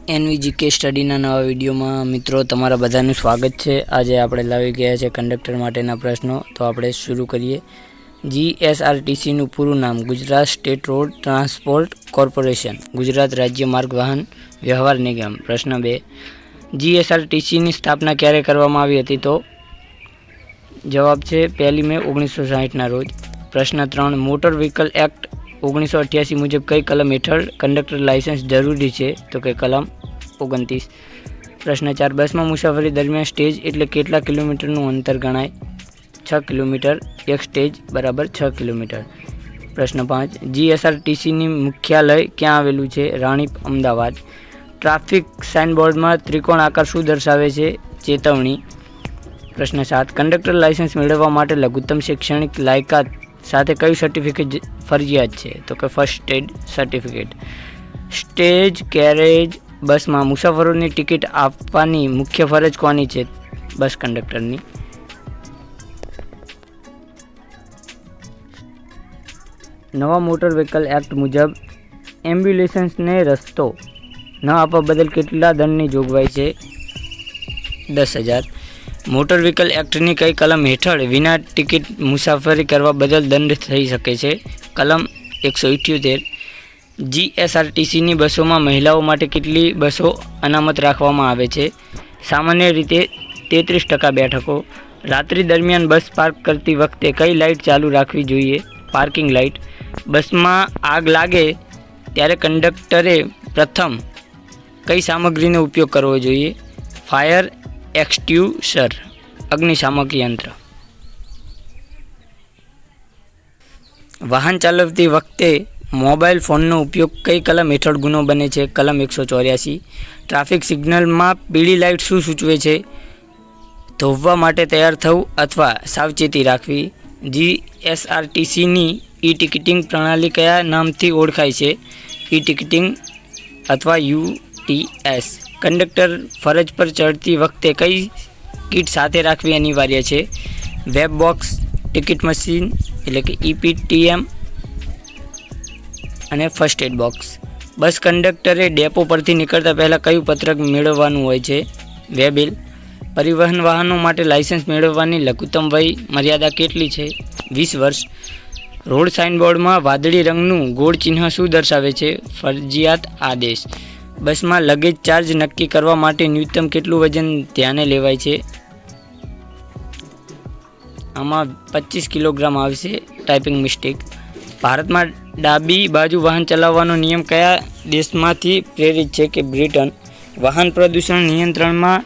એનવીજીકે સ્ટડીના નવા વિડીયોમાં મિત્રો તમારા બધાનું સ્વાગત છે। આજે આપણે લાવી ગયા છે કંડક્ટર માટેના પ્રશ્નો। તો આપણે શરૂ કરીએ। જીએસઆરટીસીનું પૂરું નામ Gujarat state road transport corporation, Gujarat રાજ્ય માર્ગ વાહન વ્યવહાર નિગમ। પ્રશ્ન 2, જીએસઆરટીસીની સ્થાપના ક્યારે કરવામાં આવી હતી? તો જવાબ છે 1 મે 1960ના રોજ। પ્રશ્ન 3, મોટર વ્હીકલ એક્ટ 1988 મુજબ કઈ કલમ હેઠળ કંડક્ટર લાયસન્સ જરૂરી છે? તો કે કલમ 29। પ્રશ્ન 4, બસમાં મુસાફરી દરમિયાન સ્ટેજ એટલે કેટલા કિલોમીટરનું અંતર ગણાય? 6 કિલોમીટર। એક સ્ટેજ બરાબર 6 કિલોમીટર। પ્રશ્ન 5, જીએસઆરટીસીની મુખ્યાલય ક્યાં આવેલું છે? રાણીપ, અમદાવાદ। ટ્રાફિક સાઇનબોર્ડમાં ત્રિકોણ આકાર શું દર્શાવે છે? ચેતવણી। પ્રશ્ન 7, કંડક્ટર લાયસન્સ મેળવવા માટે લઘુત્તમ શૈક્ષણિક લાયકાત સાથે કયું સર્ટિફિકેટ ફરજિયાત છે? તો કે first aid certificate. Stage carriage બસમાં મુસાફરોની ટિકિટ આપવાની મુખ્ય ફરજ કોની છે? બસ કંડક્ટરની। નવા મોટર વ્હીકલ એક્ટ મુજબ એમ્બ્યુલન્સને રસ્તો ન આપવા બદલ કેટલા દંડની જોગવાઈ છે? 10,000। મોટર વ્હીકલ એક્ટની કઈ કલમ હેઠળ વિના ટિકિટ મુસાફરી કરવા બદલ દંડ થઈ શકે છે? કલમ 178। જીએસઆરટીસીની બસોમાં મહિલાઓ માટે કેટલી બસો અનામત રાખવામાં આવે છે? સામાન્ય રીતે 33% બેઠકો। રાત્રિ દરમિયાન બસ પાર્ક કરતી વખતે કઈ લાઇટ ચાલુ રાખવી જોઈએ? Parking light. બસમાં આગ લાગે ત્યારે કંડક્ટરે પ્રથમ કઈ સામગ્રીનો ઉપયોગ કરવો જોઈએ? ફાયર એક્સટિંગ્યુશર, અગ્નિશામક યંત્ર। વાહન ચલાવતી વખતે મોબાઈલ ફોનનો ઉપયોગ કઈ કલમ હેઠળ ગુનો બને છે? કલમ 184। ટ્રાફિક સિગ્નલમાં પીળી લાઇટ શું સૂચવે છે? ધોવવા માટે તૈયાર થવું અથવા સાવચેતી રાખવી। જીએસઆરટીસીની ઈ ટિકિટિંગ પ્રણાલી કયા નામથી ઓળખાય છે? ઈ ટિકિટિંગ અથવા યુટીએસ। કંડક્ટર ફરજ પર ચડતી વખતે કઈ કીટ સાથે રાખવી અનિવાર્ય છે? વેબ બોક્સ, ટિકિટ મશીન એટલે કે ઈપીટીએમ અને ફર્સ્ટ એડ બોક્સ। બસ કંડક્ટરે ડેપો પરથી નીકળતા પહેલાં કયું પત્રક મેળવવાનું હોય છે? Way bill. પરિવહન વાહનો માટે લાયસન્સ મેળવવાની લઘુત્તમ વય મર્યાદા કેટલી છે? 20 વર્ષ। રોડ સાઇનબોર્ડમાં વાદળી રંગનું ગોળ ચિહ્ન શું દર્શાવે છે? ફરજિયાત આદેશ। બસમાં લગેજ ચાર્જ નક્કી કરવા માટે ન્યૂનતમ કેટલું વજન ધ્યાને લેવાય છે? આમાં 25 કિલોગ્રામ આવશે, ટાઈપિંગ મિસ્ટેક। ભારતમાં ડાબી બાજુ વાહન ચલાવવાનો નિયમ કયા દેશમાંથી પ્રેરિત છે? કે બ્રિટન। વાહન પ્રદૂષણ નિયંત્રણમાં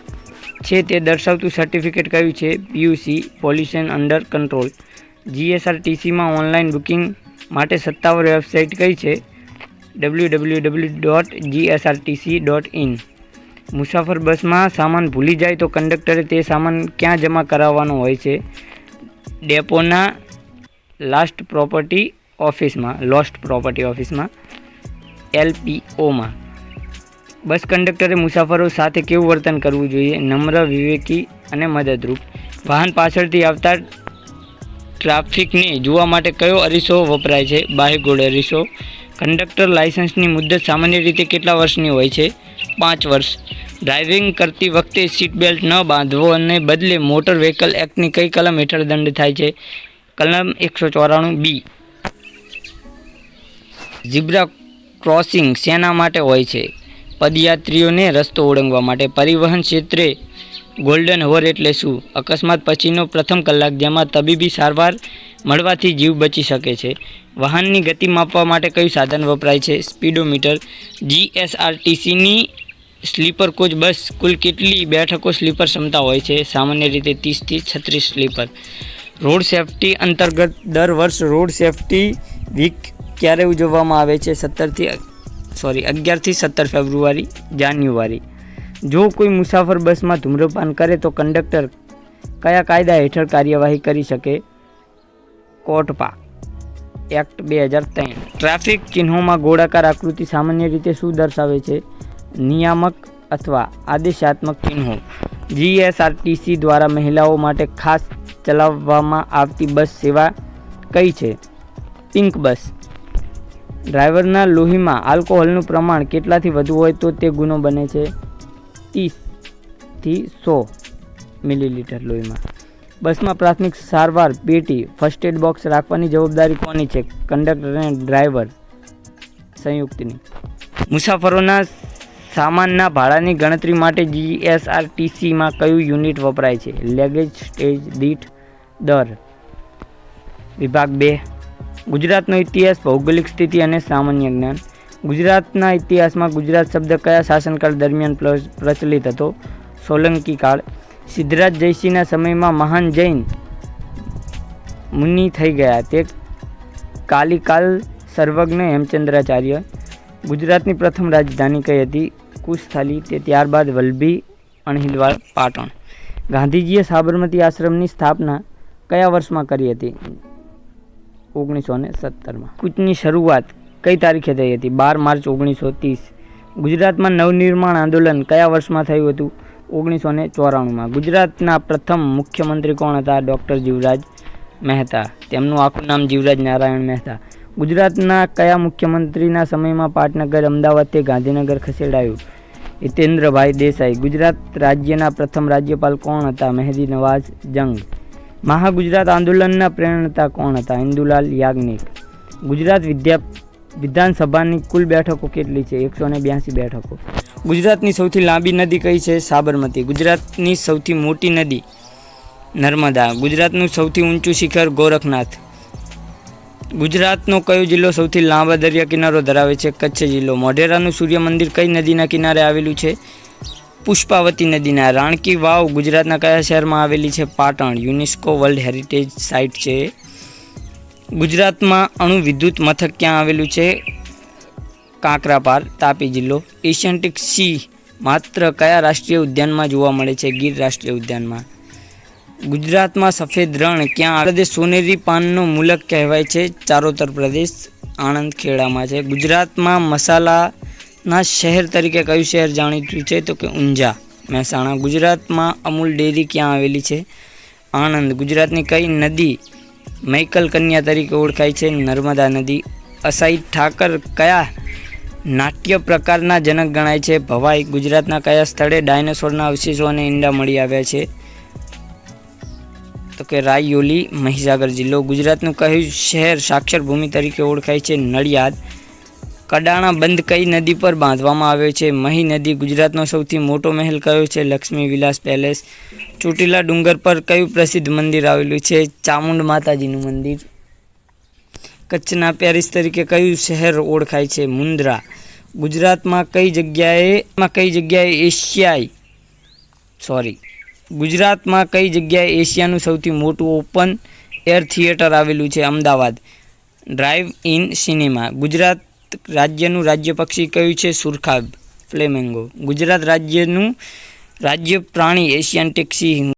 છે તે દર્શાવતું સર્ટિફિકેટ કયું છે? PUC, pollution under control. જીએસઆરટીસીમાં ઓનલાઈન બુકિંગ માટે સત્તાવાર વેબસાઇટ કઈ છે? www.gsrtc.in। મુસાફર બસમાં સામાન ભૂલી જાય તો કંડક્ટરે તે સામાન ક્યાં જમા કરાવવાનો હોય છે? ડેપોના લોસ્ટ પ્રોપર્ટી ઓફિસમાં એલપીઓમાં। બસ કંડક્ટરે મુસાફરો સાથે કેવું વર્તન કરવું જોઈએ? નમ્ર, વિવેકી અને મદદરૂપ। વાહન પાછળથી આવતા ટ્રાફિકને જોવા માટે કયો અરીસો વપરાય છે? બાહ્યગોળ અરીસો। કંડક્ટર લાયસન્સની મુદત સામાન્ય રીતે કેટલા વર્ષની હોય છે? 5 વર્ષ। ડ્રાઇવિંગ કરતી વખતે સીટ બેલ્ટ ન બાંધવાને બદલે મોટર વ્હીકલ એક્ટની કઈ કલમ હેઠળ દંડ થાય છે? કલમ 194B। ઝીબ્રા ક્રોસિંગ શેના માટે હોય છે? પદયાત્રીઓને રસ્તો ઓળંગવા માટે। પરિવહન ક્ષેત્રે ગોલ્ડન હોવર એટલે શું? અકસ્માત પછીનો પ્રથમ કલાક જેમાં તબીબી સારવાર મળવાથી જીવ બચી શકે છે। વાહનની ગતિ માપવા માટે કયું સાધન વપરાય છે? સ્પીડોમીટર। જીએસઆરટીસીની સ્લીપર કોચ બસ કુલ કેટલી બેઠકો સ્લીપર ક્ષમતા હોય છે? સામાન્ય રીતે 30 થી 36 સ્લીપર। રોડ સેફટી અંતર્ગત દર વર્ષ રોડ સેફટી વીક ક્યારે ઉજવવામાં આવે છે? 11 થી 17 ફેબ્રુઆરી, જાન્યુઆરી। જો કોઈ મુસાફર બસમાં ધૂમ્રપાન કરે તો કંડક્ટર કયા કાયદા હેઠળ કાર્યવાહી કરી શકે? કોટપા એક્ટ 2003। ટ્રાફિક ચિહ્નોમાં ગોળાકાર આકૃતિ સામાન્ય રીતે શું દર્શાવે છે? નિયામક અથવા આદેશાત્મક ચિહ્નો। જીએસઆરટીસી દ્વારા મહિલાઓ માટે ખાસ ચલાવવામાં આવતી બસ સેવા કઈ છે? Pink bus. ડ્રાઈવરના લોહીમાં આલ્કોહોલનું પ્રમાણ કેટલાથી વધુ હોય તો તે ગુનો બને છે? 30થી 100 મિલીલીટર લોહીમાં. બસમાં પ્રાથમિક સારવાર પેટી ફર્સ્ટ એડ બોક્સ રાખવાની જવાબદારી કોની છે? કંડક્ટર અને ડ્રાઈવર સંયુક્તની. મુસાફરોના સામાનના ભાડાની ગણતરી માટે જીએસઆરટીસીમાં કયું યુનિટ વપરાય છે? લેગેજ સ્ટેજ દીઠ દર. વિભાગ 2. ગુજરાતનો ઇતિહાસ, ભૌગોલિક સ્થિતિ અને સામાન્ય જ્ઞાન. ગુજરાતના ઇતિહાસમાં ગુજરાત શબ્દ કયા શાસનકાળ દરમિયાન પ્રચલિત હતો? સોલંકી કાળ. સિદ્ધરાજ જયસિંહના સમયમાં મહાન જૈન મુનિ થઈ ગયા તે કાલિકાલ સર્વજ્ઞ હેમચંદ્રાચાર્ય. ગુજરાતની પ્રથમ રાજધાની કઈ હતી? કુશસ્થલી. તે ત્યારબાદ વલ્લભી અણહિલવાડ પાટણ. ગાંધીજીએ સાબરમતી આશ્રમની સ્થાપના કયા વર્ષમાં કરી હતી? 1917માં. કૂચની શરૂઆત કઈ તારીખે થઈ હતી? 12 માર્ચ 1930. ગુજરાતમાં નવનિર્માણ આંદોલન કયા વર્ષમાં થયું હતું? 1994માં. ગુજરાતના પ્રથમ મુખ્યમંત્રી કોણ હતા? ડૉક્ટર જીવરાજ મહેતા. તેમનું આખું નામ જીવરાજ નારાયણ મહેતા. ગુજરાતના કયા મુખ્યમંત્રીના સમયમાં પાટનગર અમદાવાદથી ગાંધીનગર ખસેડાયું? હિતેન્દ્રભાઈ દેસાઈ. ગુજરાત રાજ્યના પ્રથમ રાજ્યપાલ કોણ હતા? મહેદી નવાઝ જંગ. મહાગુજરાત આંદોલનના પ્રેરણતા કોણ હતા? ઇન્દુલાલ યાજ્ઞિક. ગુજરાત વિધાનસભાની કુલ બેઠકો કેટલી છે? 182 બેઠકો. ગુજરાતની સૌથી લાંબી નદી કઈ છે? સાબરમતી. ગુજરાતની સૌથી મોટી નદી નર્મદા. ગુજરાતનું સૌથી ઊંચું શિખર ગોરખનાથ. ગુજરાતનો કયો જિલ્લો સૌથી લાંબા દરિયા કિનારો ધરાવે છે? કચ્છ જિલ્લો. મોઢેરાનું સૂર્ય મંદિર કઈ નદીના કિનારે આવેલું છે? પુષ્પાવતી નદીના. રાણકી વાવ ગુજરાતના કયા શહેરમાં આવેલી છે? Patan. UNESCO world heritage site છે. ગુજરાતમાં અણુ વિદ્યુત મથક ક્યાં આવેલું છે? કાંકરાપાર, તાપી જિલ્લો. એશિયાટિક સિંહ માત્ર કયા રાષ્ટ્રીય ઉદ્યાનમાં જોવા મળે છે? ગીર રાષ્ટ્રીય ઉદ્યાનમાં. ગુજરાતમાં સફેદ રણ ક્યાં પ્રદેશ સોનેરી પાનનો મુલક કહેવાય છે? ચારોતર પ્રદેશ, આણંદ ખેડામાં છે. ગુજરાતમાં મસાલાના શહેર તરીકે કયું શહેર જાણીતું છે? તો કે ઊંઝા, મહેસાણા. ગુજરાતમાં અમૂલ ડેરી ક્યાં આવેલી છે? આણંદ. ગુજરાતની કઈ નદી મૈકલ કન્યા તરીકે ઓળખાય છે? નર્મદા નદી. અસાઈ ઠાકર કયા નાટ્ય પ્રકારના જનક ગણાય છે? ભવાઈ. ગુજરાતના કયા સ્થળે ડાયનાસોરના અવશેષો અને ઈંડા મળી આવ્યા છે? તો કે રાયયોલી, મહીસાગર જિલ્લો. ગુજરાતનું કયું શહેર સાક્ષર ભૂમિ તરીકે ઓળખાય છે? નડિયાદ. કડાણા બંધ કઈ નદી પર બાંધવામાં આવ્યો છે? મહી નદી. ગુજરાતનો સૌથી મોટો મહેલ કયો છે? લક્ષ્મી વિલાસ પેલેસ. ચોટીલા ડુંગર પર કયું પ્રસિદ્ધ મંદિર આવેલું છે? ચામુંડ માતાજીનું મંદિર. કચ્છના પેરિસ તરીકે કયું શહેર ઓળખાય છે? મુન્દ્રા. ગુજરાતમાં કઈ જગ્યાએ ગુજરાતમાં કઈ જગ્યાએ એશિયાનું સૌથી મોટું ઓપન એર થિયેટર આવેલું છે? Ahmedabad. Drive in cinema. Gujarat રાજ્યનું રાજ્ય પક્ષી કયું છે? સુરખાબ, ફ્લેમિંગો. ગુજરાત રાજ્યનું રાજ્ય પ્રાણી એશિયાટિક સિંહ.